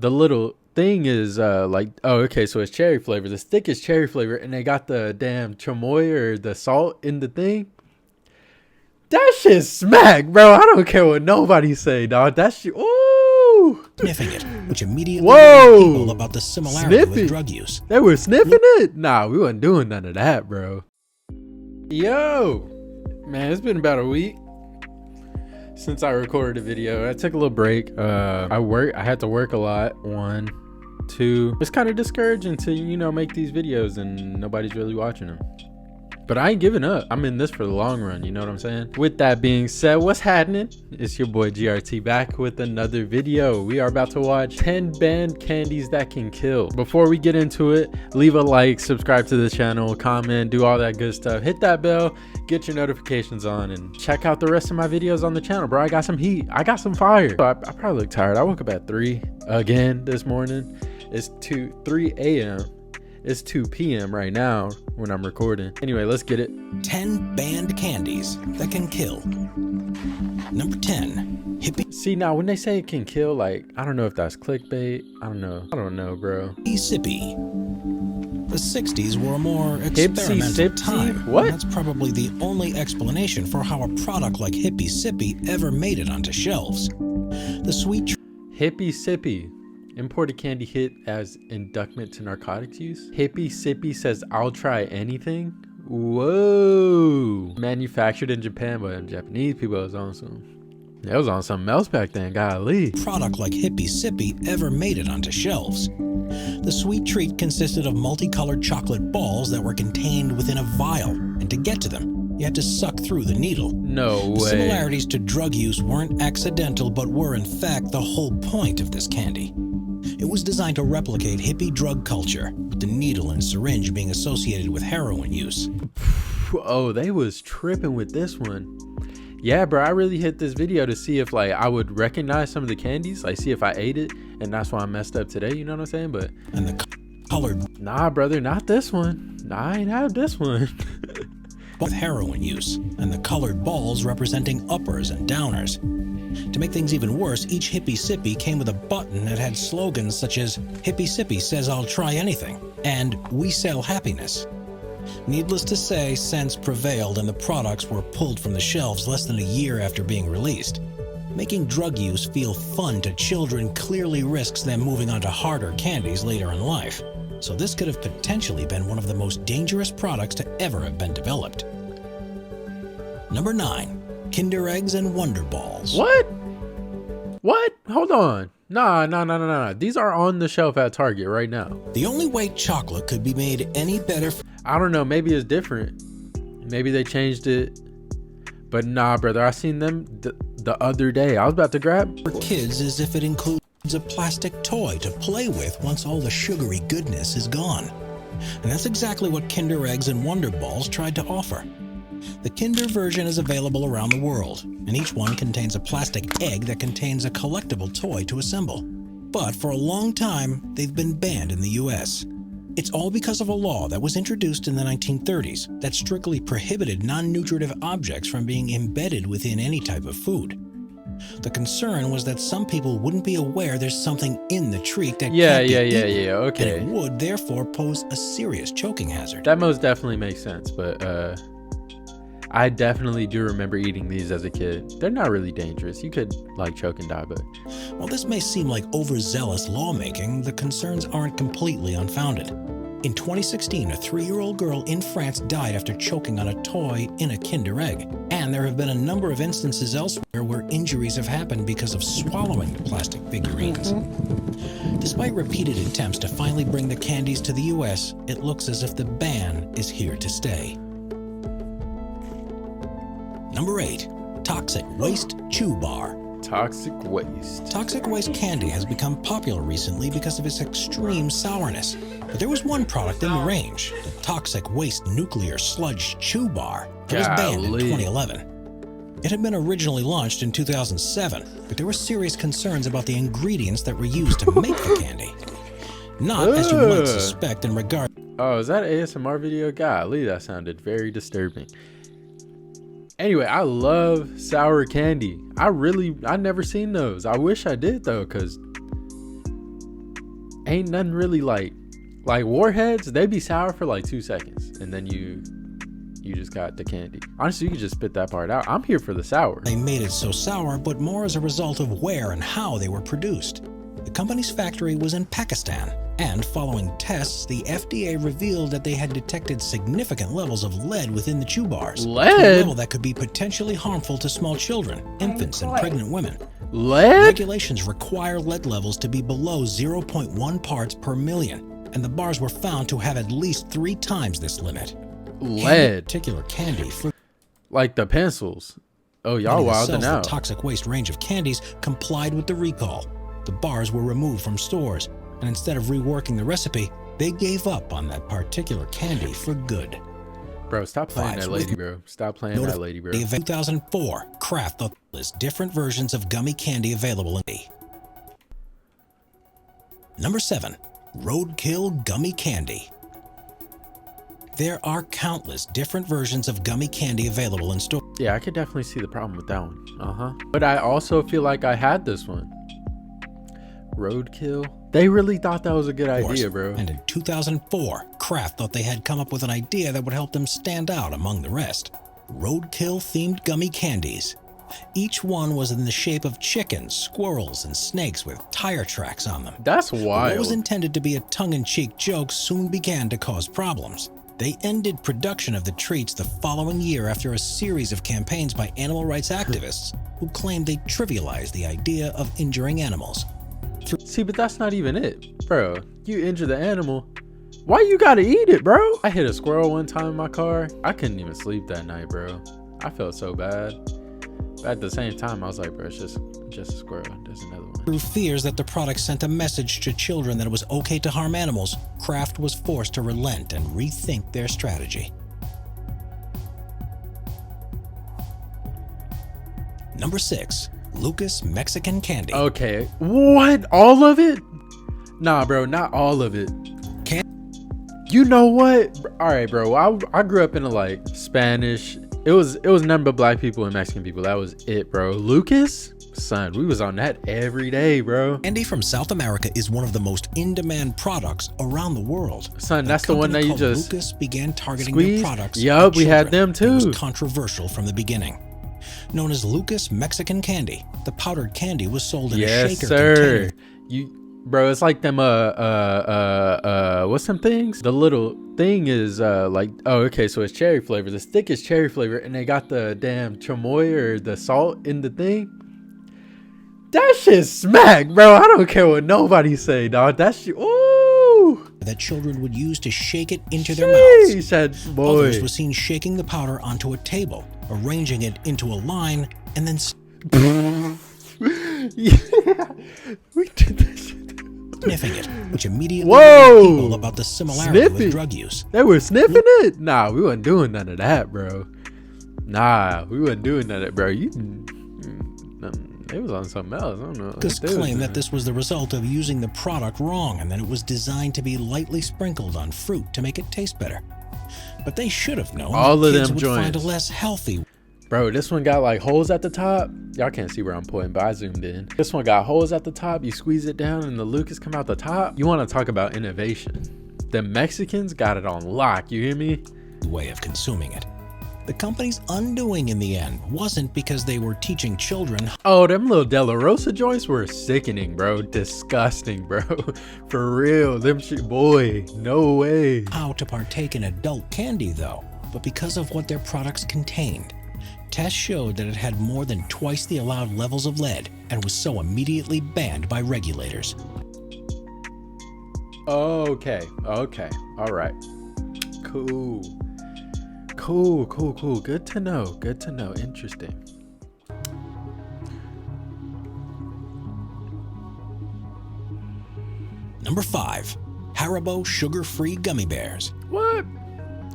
The little thing is like, oh, okay, so it's cherry flavor. The stick is cherry flavor, and they got the damn chamoy or the salt in the thing. That shit smack, bro. I don't care what nobody say, dog. That shit, ooh. Sniffing it, which immediately Whoa. warned people about the similarity with drug use. They were sniffing it? Nah, we wasn't doing none of that, bro. Yo, man, it's been about a week since I recorded a video. I took a little break. I had to work a lot. 1, 2. It's kind of discouraging to, you know, make these videos and nobody's really watching them. But I ain't giving up. I'm in this for the long run, you know what I'm saying? With that being said, what's happening? It's your boy GRT back with another video. We are about to watch 10 banned candies that can kill. Before we get into it, leave a like, subscribe to the channel, comment, do all that good stuff. Hit that bell, get your notifications on, and check out the rest of my videos on the channel, bro. I got some heat. I got some fire. So I probably look tired. I woke up at 3 again this morning. It's 3 a.m. It's 2 p.m. right now when I'm recording. Anyway, let's get it. 10 banned candies that can kill. Number 10, hippie. See, now when they say it can kill, like, I don't know if that's clickbait. I don't know, bro. Sippy. The 60s were a more experimental time. What? That's probably the only explanation for how a product like Hippie Sippy ever made it onto shelves. The sweet Hippie Sippy. Imported candy hit as inducement to narcotics use. Hippie Sippy says, I'll try anything. Whoa. Manufactured in Japan, but Japanese people was on something else back then, golly. Product like Hippie Sippy ever made it onto shelves. The sweet treat consisted of multicolored chocolate balls that were contained within a vial, and to get to them, you had to suck through the needle. No way. The similarities to drug use weren't accidental, but were in fact the whole point of this candy. It was designed to replicate hippie drug culture, with the needle and syringe being associated with heroin use. Oh, they was tripping with this one. Yeah, bro, I really hit this video to see if, like, I would recognize some of the candies, like, see if I ate it, and that's why I messed up today, you know what I'm saying? But and the colored, nah, brother, not this one. Nah, I ain't had this one. with heroin use, and the colored balls representing uppers and downers. To make things even worse, each Hippie Sippy came with a button that had slogans such as Hippie Sippy says I'll try anything, and we sell happiness. Needless to say, sense prevailed and the products were pulled from the shelves less than a year after being released. Making drug use feel fun to children clearly risks them moving on to harder candies later in life. So this could have potentially been one of the most dangerous products to ever have been developed. Number 9. Kinder Eggs and Wonder Balls. What? Hold on. Nah. These are on the shelf at Target right now. The only way chocolate could be made any better. I don't know. Maybe it's different. Maybe they changed it. But nah, brother. I seen them the other day. I was about to grab. For kids is if it includes a plastic toy to play with once all the sugary goodness is gone. And that's exactly what Kinder Eggs and Wonder Balls tried to offer. The Kinder version is available around the world, and each one contains a plastic egg that contains a collectible toy to assemble. But for a long time, they've been banned in the US. It's all because of a law that was introduced in the 1930s that strictly prohibited non-nutritive objects from being embedded within any type of food. The concern was that some people wouldn't be aware there's something in the treat that can't be eaten, okay. and it would therefore pose a serious choking hazard. That most definitely makes sense, but I definitely do remember eating these as a kid. They're not really dangerous. You could, like, choke and die, but while this may seem like overzealous lawmaking, the concerns aren't completely unfounded. In 2016, a 3-year-old girl in France died after choking on a toy in a Kinder Egg. And there have been a number of instances elsewhere where injuries have happened because of swallowing the plastic figurines. Despite repeated attempts to finally bring the candies to the US, it looks as if the ban is here to stay. Number 8. Toxic Waste Chew Bar. Toxic waste. Toxic waste candy has become popular recently because of its extreme sourness. But there was one product in the range, the Toxic Waste Nuclear Sludge Chew Bar, that was banned in 2011. It had been originally launched in 2007, but there were serious concerns about the ingredients that were used to make the candy. Not, as you might suspect, in regard. Oh, is that an ASMR video? Golly, that sounded very disturbing. Anyway, I love sour candy. I never seen those. I wish I did though, because ain't nothing really like Warheads. They be sour for like 2 seconds, and then you just got the candy. Honestly, you could just spit that part out. I'm here for the sour. They made it so sour, but more as a result of where and how they were produced. The company's factory was in Pakistan, and following tests, the FDA revealed that they had detected significant levels of lead within the chew bars. Lead? To a level that could be potentially harmful to small children, infants, and pregnant women. Lead? Regulations require lead levels to be below 0.1 parts per million, and the bars were found to have at least 3 times this limit. Lead. Particular candy for like the pencils. Oh, y'all wilding out. The toxic waste range of candies complied with the recall. The bars were removed from stores, and instead of reworking the recipe, they gave up on that particular candy for good. Bro, stop playing that lady, bro. Stop playing that lady, bro. In 2004, Kraft thought there's different versions of gummy candy available in the. Number 7. Roadkill Gummy Candy. There are countless different versions of gummy candy available in stores. Yeah, I could definitely see the problem with that one. But I also feel like I had this one. Roadkill. They really thought that was a good idea, bro. And in 2004, Kraft thought they had come up with an idea that would help them stand out among the rest. Roadkill-themed gummy candies. Each one was in the shape of chickens, squirrels, and snakes with tire tracks on them. That's wild. What was intended to be a tongue-in-cheek joke soon began to cause problems. They ended production of the treats the following year after a series of campaigns by animal rights activists who claimed they trivialized the idea of injuring animals. See, but that's not even it. Bro, you injure the animal, why you gotta eat it, bro? I hit a squirrel one time in my car. I couldn't even sleep that night, bro. I felt so bad. But at the same time, I was like, bro, it's just a squirrel. There's another one. Through fears that the product sent a message to children that it was okay to harm animals, Kraft was forced to relent and rethink their strategy. Number 6. Lucas Mexican Candy. Okay, what? All of it? Nah, bro, not all of it. You know what? All right, bro. I grew up in a like Spanish. It was nothing but black people and Mexican people. That was it, bro. Lucas, son, we was on that every day, bro. Candy from South America is one of the most in-demand products around the world. Son, that's the one that you just Lucas began targeting squeeze? their products. Yup, we had them too. It was controversial from the beginning. Known as Lucas Mexican Candy, the powdered candy was sold in a shaker container. Bro, it's like them what's some things? The little thing is like, oh, okay, so it's cherry flavor. The stick is cherry flavor, and they got the damn chamoy or the salt in the thing. That shit smack, bro. I don't care what nobody say, dog. That shit, ooh. That children would use to shake it into their mouths. That boy. Others were seen shaking the powder onto a table, arranging it into a line, and then yeah, we did that shit. Sniffing it, which immediately Whoa! told people about the similarity with drug use. They were sniffing it? Nah, we wasn't doing none of that, bro. Nah, we wasn't doing none of that, bro. It was on something else. I don't know. Lucas claimed that this was the result of using the product wrong and that it was designed to be lightly sprinkled on fruit to make it taste better. But they should have known all of kids them would joints find a less healthy. Bro, this one got like holes at the top. Y'all can't see where I'm pointing, but I zoomed in. This one got holes at the top. You squeeze it down and the Lucas come out the top. You want to talk about innovation. The Mexicans got it on lock. You hear me? Way of consuming it. The company's undoing in the end wasn't because they were teaching children. Oh, them little De La Rosa joints were sickening, bro. Disgusting, bro. For real. Them shit, boy. No way. How to partake in adult candy, though, but because of what their products contained. Tests showed that it had more than twice the allowed levels of lead and was so immediately banned by regulators. Okay. All right. Cool. Good to know. Interesting. Number 5. Haribo sugar-free gummy bears. What?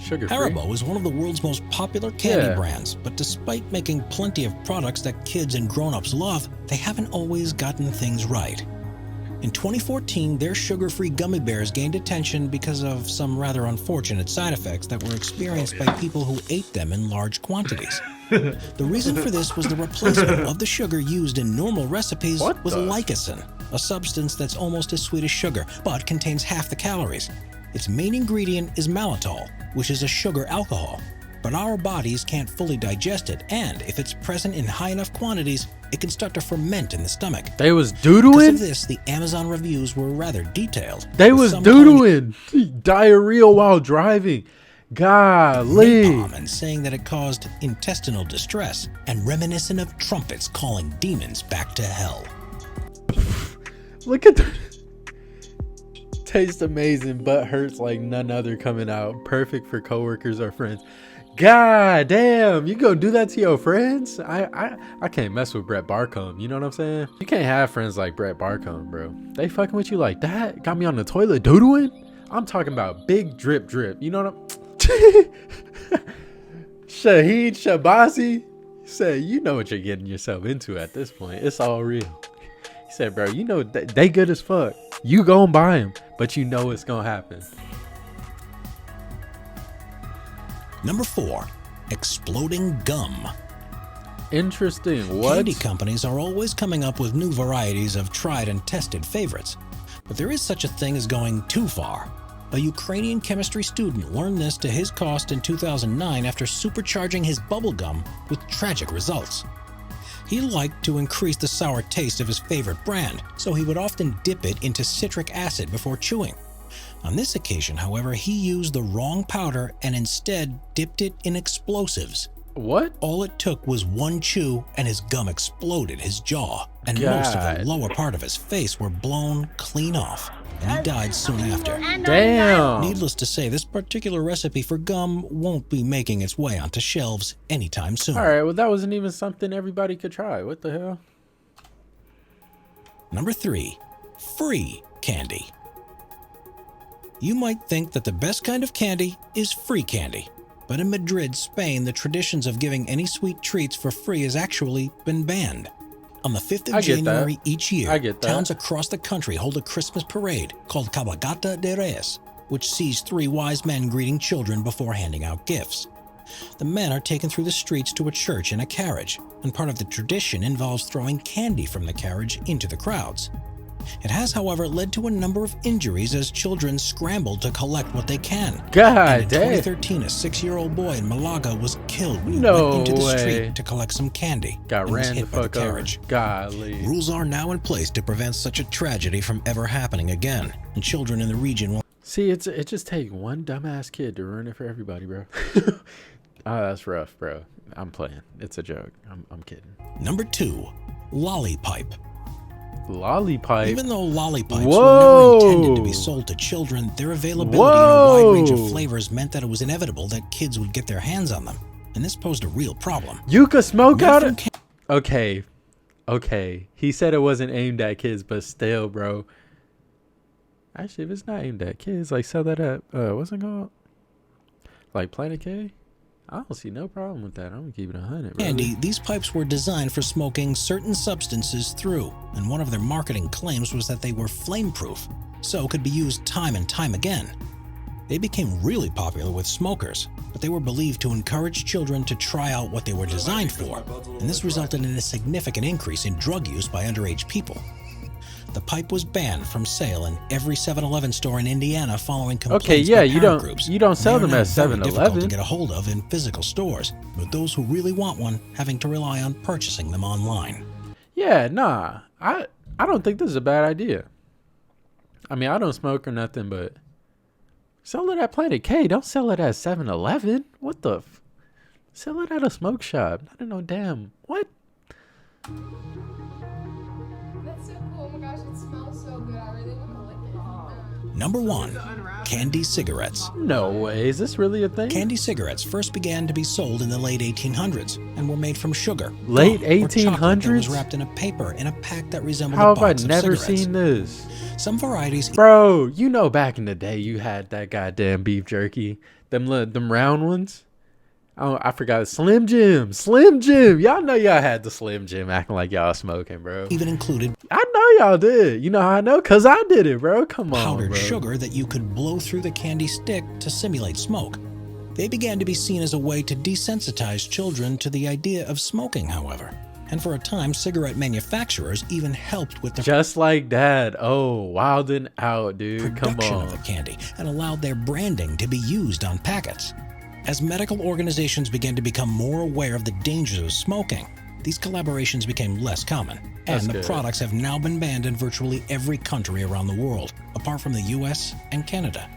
Sugar-free? Haribo is one of the world's most popular candy brands, but despite making plenty of products that kids and grown-ups love, they haven't always gotten things right. In 2014, their sugar-free gummy bears gained attention because of some rather unfortunate side effects that were experienced by people who ate them in large quantities. The reason for this was the replacement of the sugar used in normal recipes with licocin, a substance that's almost as sweet as sugar, but contains half the calories. Its main ingredient is mannitol, which is a sugar alcohol. But our bodies can't fully digest it, and if it's present in high enough quantities, it can start to ferment in the stomach. They was Because of doodling? this, the Amazon reviews were rather detailed. They with was some calling doodling. Diarrhea while driving. Golly. napalm and saying that it caused intestinal distress, and reminiscent of trumpets calling demons back to hell. Look at that. Tastes amazing, but hurts like none other coming out. Perfect for coworkers or friends. God damn, you gonna do that to your friends? I can't mess with Brett Barcombe, you know what I'm saying? You can't have friends like Brett Barcombe, bro. They fucking with you like that? Got me on the toilet doodling? I'm talking about big drip drip, you know what I'm... Shahid Shabazzi said, you know what you're getting yourself into at this point. It's all real. He said, bro, you know they good as fuck. You gon' buy them, but you know it's gonna happen. Number 4, exploding gum. Interesting. What? Candy companies are always coming up with new varieties of tried and tested favorites. But there is such a thing as going too far. A Ukrainian chemistry student learned this to his cost in 2009 after supercharging his bubblegum with tragic results. He liked to increase the sour taste of his favorite brand, so he would often dip it into citric acid before chewing. On this occasion, however, he used the wrong powder and instead dipped it in explosives. What? All it took was one chew and his gum exploded his jaw, and most of the lower part of his face were blown clean off, and he died soon after. Damn. Needless to say, this particular recipe for gum won't be making its way onto shelves anytime soon. All right, well, that wasn't even something everybody could try. What the hell? Number 3, free candy. You might think that the best kind of candy is free candy. But in Madrid, Spain, the traditions of giving any sweet treats for free has actually been banned. On the 5th of January each year, towns across the country hold a Christmas parade called Cabalgata de Reyes, which sees 3 wise men greeting children before handing out gifts. The men are taken through the streets to a church in a carriage, and part of the tradition involves throwing candy from the carriage into the crowds. It has, however, led to a number of injuries as children scrambled to collect what they can. God in damn. 2013, a 6-year-old boy in Malaga was killed when he No went into the way. street to collect some candy. Got and was ran the hit by fuck the over. carriage. Golly. Rules are now in place to prevent such a tragedy from ever happening again, and children in the region will... See, it just takes one dumbass kid to ruin it for everybody, bro. Oh, that's rough, bro. I'm playing. It's a joke. I'm kidding. Number 2, lollipipe. Lollipipe. Even though lollipipes Whoa. were never intended to be sold to children, their availability in a wide range of flavors meant that it was inevitable that kids would get their hands on them, and this posed a real problem. You could smoke Made out from it. Okay. He said it wasn't aimed at kids, but still, bro. Actually, if it's not aimed at kids, like sell that at what's it called? Like Planet K? I don't see no problem with that. I'm gonna keep it 100, bro. Candy, these pipes were designed for smoking certain substances through, and one of their marketing claims was that they were flame-proof, so could be used time and time again. They became really popular with smokers, but they were believed to encourage children to try out what they were designed for, and this resulted in a significant increase in drug use by underage people. The pipe was banned from sale in every 7-Eleven store in Indiana following complaints by parent groups. You don't sell them at They are now very difficult 7-Eleven. to get a hold of in physical stores, with those who really want one having to rely on purchasing them online. Yeah, nah. I don't think this is a bad idea. I mean, I don't smoke or nothing, but sell it at Planet K. Don't sell it at 7-Eleven. What the? Sell it at a smoke shop. I don't know. Damn. What? That's so cool. Oh my gosh, it smells so good. I really want to lick it. Number 1, candy cigarettes. No way. Is this really a thing? Candy cigarettes first began to be sold in the late 1800s and were made from sugar. Late gum, or chocolate that 1800s? was wrapped in a paper in a pack that resembled How a have I box of never cigarettes. seen this? Some varieties Bro, you know back in the day you had that goddamn beef jerky. Them round ones. Oh, I forgot. Slim Jim. Slim Jim. Y'all know y'all had the Slim Jim acting like y'all smoking, bro. even included I know y'all did. You know how I know? Because I did it, bro. Come on, powdered bro. sugar that you could blow through the candy stick to simulate smoke. They began to be seen as a way to desensitize children to the idea of smoking, however. And for a time, cigarette manufacturers even helped with the Just like that. Oh, wildin' out, dude. Come production on. of the candy and allowed their branding to be used on packets. As medical organizations began to become more aware of the dangers of smoking, these collaborations became less common, and That's the good. products have now been banned in virtually every country around the world, apart from the US and Canada.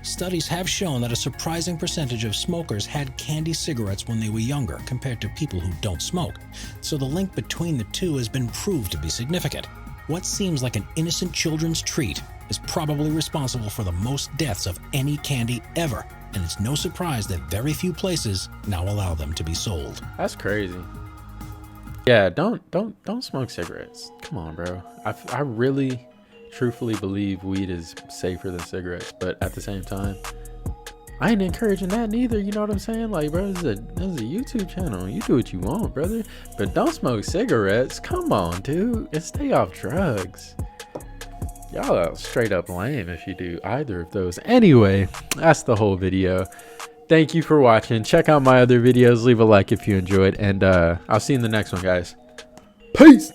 Studies have shown that a surprising percentage of smokers had candy cigarettes when they were younger compared to people who don't smoke, so the link between the two has been proved to be significant. What seems like an innocent children's treat is probably responsible for the most deaths of any candy ever, and it's no surprise that very few places now allow them to be sold. That's crazy. Yeah, don't smoke cigarettes. Come on, bro. I really truthfully believe weed is safer than cigarettes, but at the same time, I ain't encouraging that neither. You know what I'm saying? Like, bro, this is a YouTube channel. You do what you want, brother, but don't smoke cigarettes. Come on, dude, and stay off drugs. Y'all are straight up lame if you do either of those. Anyway, that's the whole video. Thank you for watching. Check out my other videos. Leave a like if you enjoyed, and I'll see you in the next one, guys. Peace.